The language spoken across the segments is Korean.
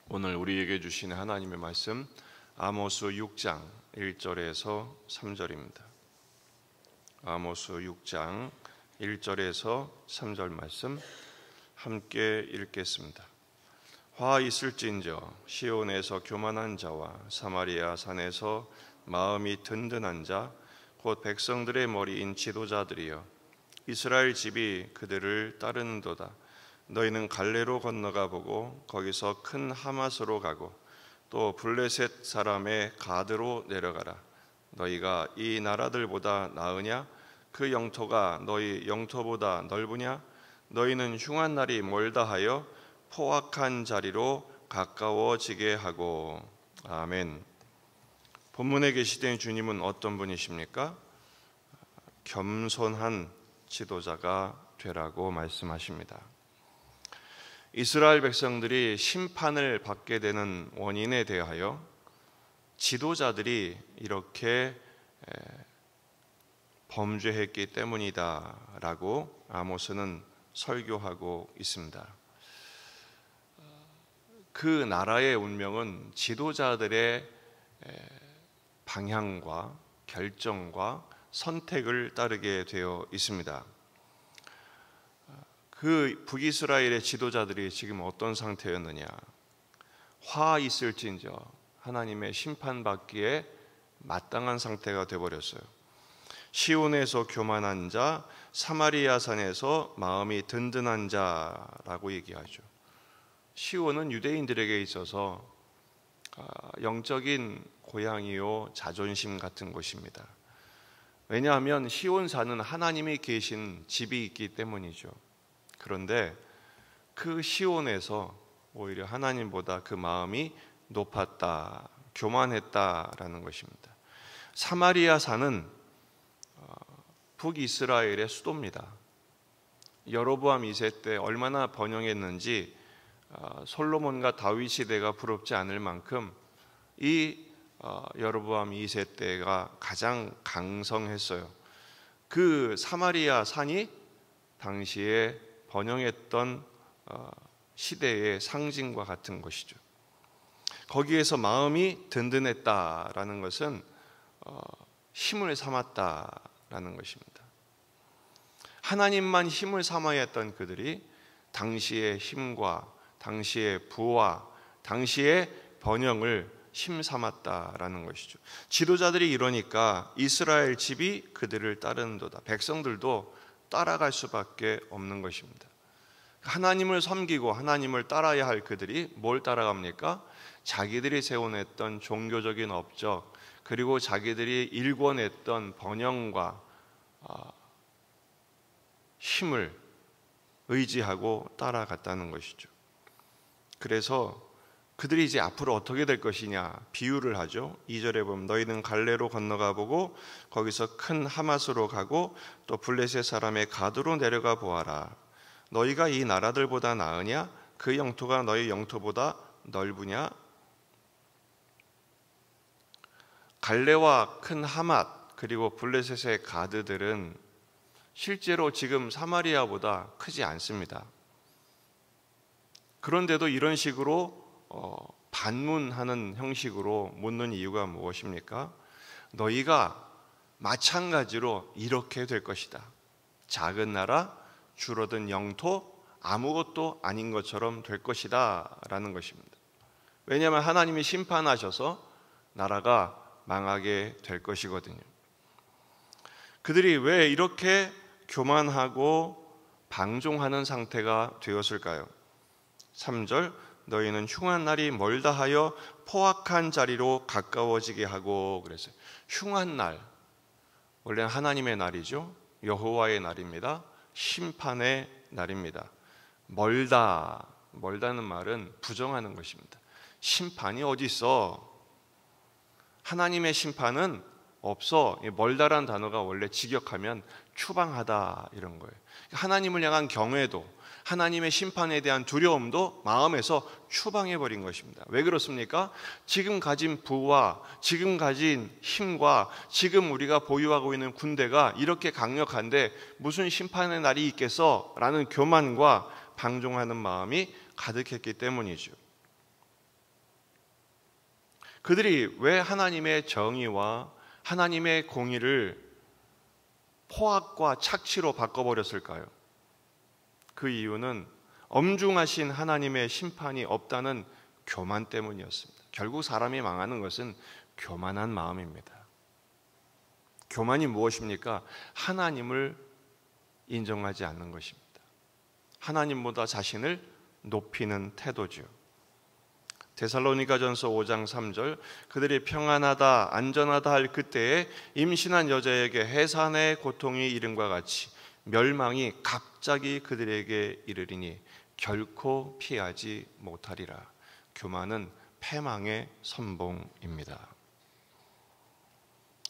오늘 우리에게 주시는 하나님의 말씀 아모스 6장 1절에서 3절입니다. 아모스 6장 1절에서 3절 말씀 함께 읽겠습니다. 화 있을진저 시온에서 교만한 자와 사마리아 산에서 마음이 든든한 자 곧 백성들의 머리인 지도자들이여 이스라엘 집이 그들을 따르는도다. 너희는 갈레로 건너가 보고 거기서 큰 하맛으로 가고 또 블레셋 사람의 가드로 내려가라. 너희가 이 나라들보다 나으냐? 그 영토가 너희 영토보다 넓으냐? 너희는 흉한 날이 멀다 하여 포악한 자리로 가까워지게 하고. 아멘. 본문에 계시된 주님은 어떤 분이십니까? 겸손한 지도자가 되라고 말씀하십니다. 이스라엘 백성들이 심판을 받게 되는 원인에 대하여 지도자들이 이렇게 범죄했기 때문이다라고 아모스는 설교하고 있습니다. 그 나라의 운명은 지도자들의 방향과 결정과 선택을 따르게 되어 있습니다. 그 북이스라엘의 지도자들이 지금 어떤 상태였느냐? 화 있을진저 하나님의 심판받기에 마땅한 상태가 되어버렸어요. 시온에서 교만한 자, 사마리아 산에서 마음이 든든한 자라고 얘기하죠. 시온은 유대인들에게 있어서 영적인 고향이요 자존심 같은 곳입니다. 왜냐하면 시온산은 하나님이 계신 집이 있기 때문이죠. 그런데 그 시온에서 오히려 하나님보다 그 마음이 높았다, 교만했다라는 것입니다. 사마리아 산은 북이스라엘의 수도입니다. 여로보암 2세 때 얼마나 번영했는지 솔로몬과 다윗 시대가 부럽지 않을 만큼 이 여로보암 2세 때가 가장 강성했어요. 그 사마리아 산이 당시에 번영했던 시대의 상징과 같은 것이죠. 거기에서 마음이 든든했다라는 것은 힘을 삼았다라는 것입니다. 하나님만 힘을 삼아야 했던 그들이 당시의 힘과 당시의 부와 당시의 번영을 힘삼았다라는 것이죠. 지도자들이 이러니까 이스라엘 집이 그들을 따르는도다. 백성들도 따라갈 수밖에 없는 것입니다. 하나님을 섬기고 하나님을 따라야 할 그들이 뭘 따라갑니까? 자기들이 세워냈던 종교적인 업적, 그리고 자기들이 일궈냈던 번영과 힘을 의지하고 따라갔다는 것이죠. 그래서 그들이 이제 앞으로 어떻게 될 것이냐 비유를 하죠. 2절에 보면 너희는 갈레로 건너가 보고 거기서 큰 하맛으로 가고 또 블레셋 사람의 가드로 내려가 보아라. 너희가 이 나라들보다 나으냐? 그 영토가 너희 영토보다 넓으냐? 갈레와 큰 하맛 그리고 블레셋의 가드들은 실제로 지금 사마리아보다 크지 않습니다. 그런데도 이런 식으로 반문하는 형식으로 묻는 이유가 무엇입니까? 너희가 마찬가지로 이렇게 될 것이다. 작은 나라, 줄어든 영토, 아무것도 아닌 것처럼 될 것이다 라는 것입니다. 왜냐하면 하나님이 심판하셔서 나라가 망하게 될 것이거든요. 그들이 왜 이렇게 교만하고 방종하는 상태가 되었을까요? 3절 너희는 흉한 날이 멀다 하여 포악한 자리로 가까워지게 하고 그랬어요. 흉한 날, 원래는 하나님의 날이죠. 여호와의 날입니다. 심판의 날입니다. 멀다는 말은 부정하는 것입니다. 심판이 어디 있어? 하나님의 심판은 없어. 멀다란 단어가 원래 직역하면 추방하다 이런 거예요. 하나님을 향한 경외도 하나님의 심판에 대한 두려움도 마음에서 추방해버린 것입니다. 왜 그렇습니까? 지금 가진 부와 지금 가진 힘과 지금 우리가 보유하고 있는 군대가 이렇게 강력한데 무슨 심판의 날이 있겠어? 라는 교만과 방종하는 마음이 가득했기 때문이죠. 그들이 왜 하나님의 정의와 하나님의 공의를 포악과 착취로 바꿔버렸을까요? 그 이유는 엄중하신 하나님의 심판이 없다는 교만 때문이었습니다. 결국 사람이 망하는 것은 교만한 마음입니다. 교만이 무엇입니까? 하나님을 인정하지 않는 것입니다. 하나님보다 자신을 높이는 태도죠. 데살로니가전서 5장 3절, 그들이 평안하다 안전하다 할 그때에 임신한 여자에게 해산의 고통이 이름과 같이 멸망이 갑자기 그들에게 이르리니 결코 피하지 못하리라. 교만은 패망의 선봉입니다.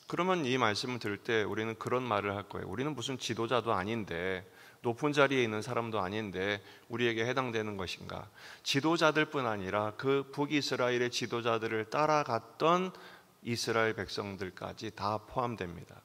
그러면 이 말씀을 들을 때 우리는 그런 말을 할 거예요. 우리는 무슨 지도자도 아닌데, 높은 자리에 있는 사람도 아닌데 우리에게 해당되는 것인가? 지도자들뿐 아니라 그 북이스라엘의 지도자들을 따라갔던 이스라엘 백성들까지 다 포함됩니다.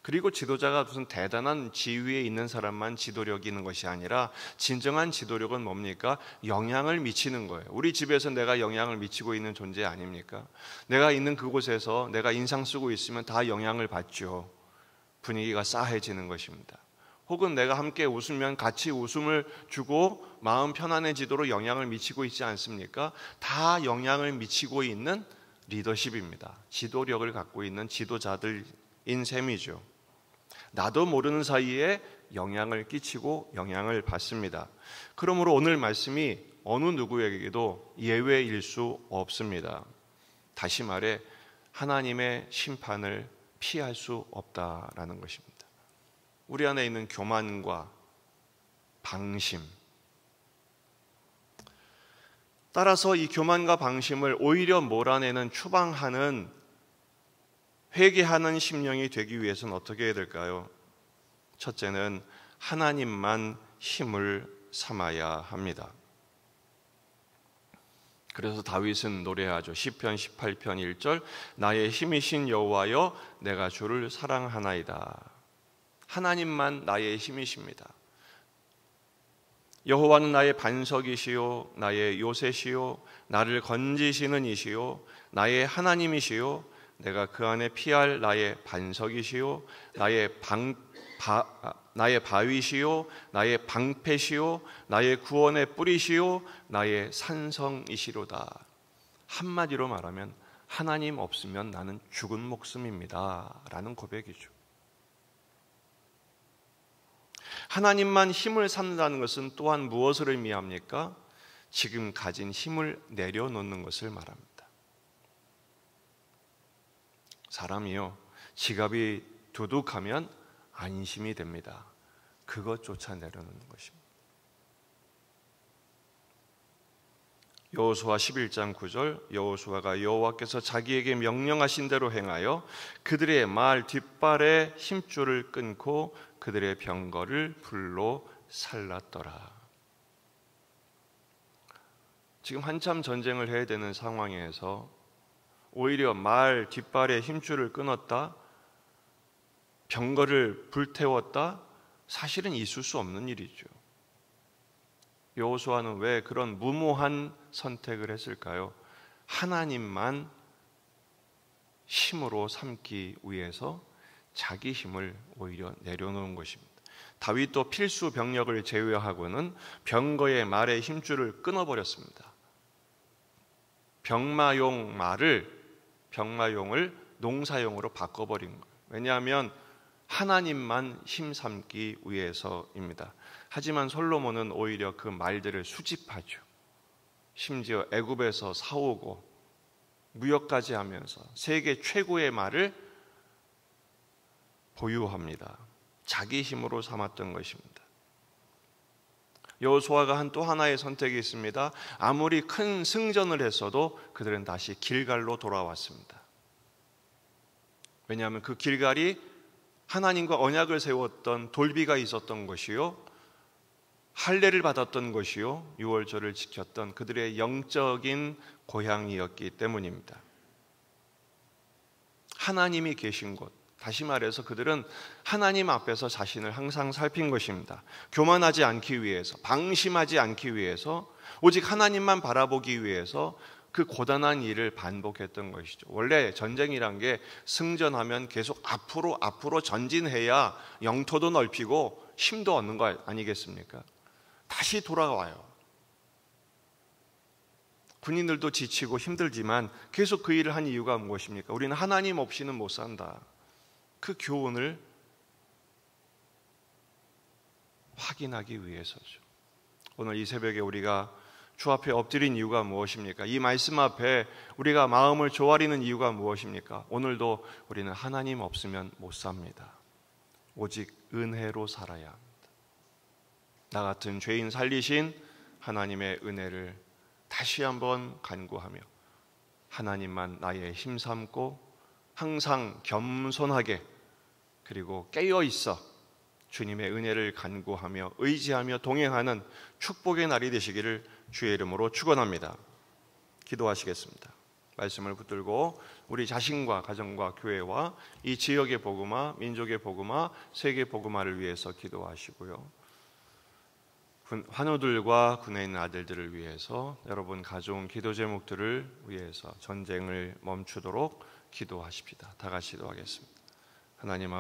그리고 지도자가 무슨 대단한 지위에 있는 사람만 지도력이 있는 것이 아니라 진정한 지도력은 뭡니까? 영향을 미치는 거예요. 우리 집에서 내가 영향을 미치고 있는 존재 아닙니까? 내가 있는 그곳에서 내가 인상 쓰고 있으면 다 영향을 받죠. 분위기가 싸해지는 것입니다. 혹은 내가 함께 웃으면 같이 웃음을 주고 마음 편안해지도록 영향을 미치고 있지 않습니까? 다 영향을 미치고 있는 리더십입니다. 지도력을 갖고 있는 지도자들인 셈이죠. 나도 모르는 사이에 영향을 끼치고 영향을 받습니다. 그러므로 오늘 말씀이 어느 누구에게도 예외일 수 없습니다. 다시 말해 하나님의 심판을 피할 수 없다라는 것입니다. 우리 안에 있는 교만과 방심, 따라서 이 교만과 방심을 오히려 몰아내는 추방하는 회개하는 심령이 되기 위해서는 어떻게 해야 될까요? 첫째는 하나님만 힘을 삼아야 합니다. 그래서 다윗은 노래하죠. 시편 18편 1절, 나의 힘이신 여호와여 내가 주를 사랑하나이다. 하나님만 나의 힘이십니다. 여호와는 나의 반석이시요 나의 요새시요 나를 건지시는 이시요 나의 하나님이시요 내가 그 안에 피할 나의 반석이시요 나의 바위시요 나의 방패시요 나의 구원의 뿌리시요 나의 산성이시로다. 한마디로 말하면 하나님 없으면 나는 죽은 목숨입니다 라는 고백이죠. 하나님만 힘을 삼는다는 것은 또한 무엇을 의미합니까? 지금 가진 힘을 내려놓는 것을 말합니다. 사람이요, 지갑이 두둑하면 안심이 됩니다. 그것조차 내려놓는 것입니다. 여호수아 11장 9절, 여호수아가 여호와께서 자기에게 명령하신 대로 행하여 그들의 말 뒷발에 힘줄을 끊고 그들의 병거를 불로 살랐더라. 지금 한참 전쟁을 해야 되는 상황에서 오히려 말 뒷발에 힘줄을 끊었다, 병거를 불태웠다, 사실은 있을 수 없는 일이죠. 여호수아는 왜 그런 무모한 선택을 했을까요? 하나님만 힘으로 삼기 위해서 자기 힘을 오히려 내려놓은 것입니다. 다윗도 필수 병력을 제외하고는 병거의 말의 힘줄을 끊어버렸습니다. 병마용을 농사용으로 바꿔버린 거예요. 왜냐하면 하나님만 힘삼기 위해서입니다. 하지만 솔로몬은 오히려 그 말들을 수집하죠. 심지어 애굽에서 사오고 무역까지 하면서 세계 최고의 말을 보유합니다. 자기 힘으로 삼았던 것입니다. 여호수아가 한 또 하나의 선택이 있습니다. 아무리 큰 승전을 했어도 그들은 다시 길갈로 돌아왔습니다. 왜냐하면 그 길갈이 하나님과 언약을 세웠던 돌비가 있었던 것이요, 할례를 받았던 것이요, 유월절을 지켰던 그들의 영적인 고향이었기 때문입니다. 하나님이 계신 곳, 다시 말해서 그들은 하나님 앞에서 자신을 항상 살핀 것입니다. 교만하지 않기 위해서, 방심하지 않기 위해서, 오직 하나님만 바라보기 위해서 그 고단한 일을 반복했던 것이죠. 원래 전쟁이란 게 승전하면 계속 앞으로 전진해야 영토도 넓히고 힘도 얻는 거 아니겠습니까? 다시 돌아와요. 군인들도 지치고 힘들지만 계속 그 일을 한 이유가 무엇입니까? 우리는 하나님 없이는 못 산다. 그 교훈을 확인하기 위해서죠. 오늘 이 새벽에 우리가 주 앞에 엎드린 이유가 무엇입니까? 이 말씀 앞에 우리가 마음을 조아리는 이유가 무엇입니까? 오늘도 우리는 하나님 없으면 못 삽니다. 오직 은혜로 살아야 합니다. 나 같은 죄인 살리신 하나님의 은혜를 다시 한번 간구하며 하나님만 나의 힘 삼고 항상 겸손하게 그리고 깨어 있어 주님의 은혜를 간구하며 의지하며 동행하는 축복의 날이 되시기를 주의 이름으로 축원합니다. 기도하시겠습니다. 말씀을 붙들고 우리 자신과 가정과 교회와 이 지역의 복음화, 민족의 복음화, 세계 복음화를 위해서 기도하시고요. 환우들과 군에 있는 아들들을 위해서 여러분 가져온 기도 제목들을 위해서 전쟁을 멈추도록 기도하십시다. 다 같이 기도하겠습니다. 하나님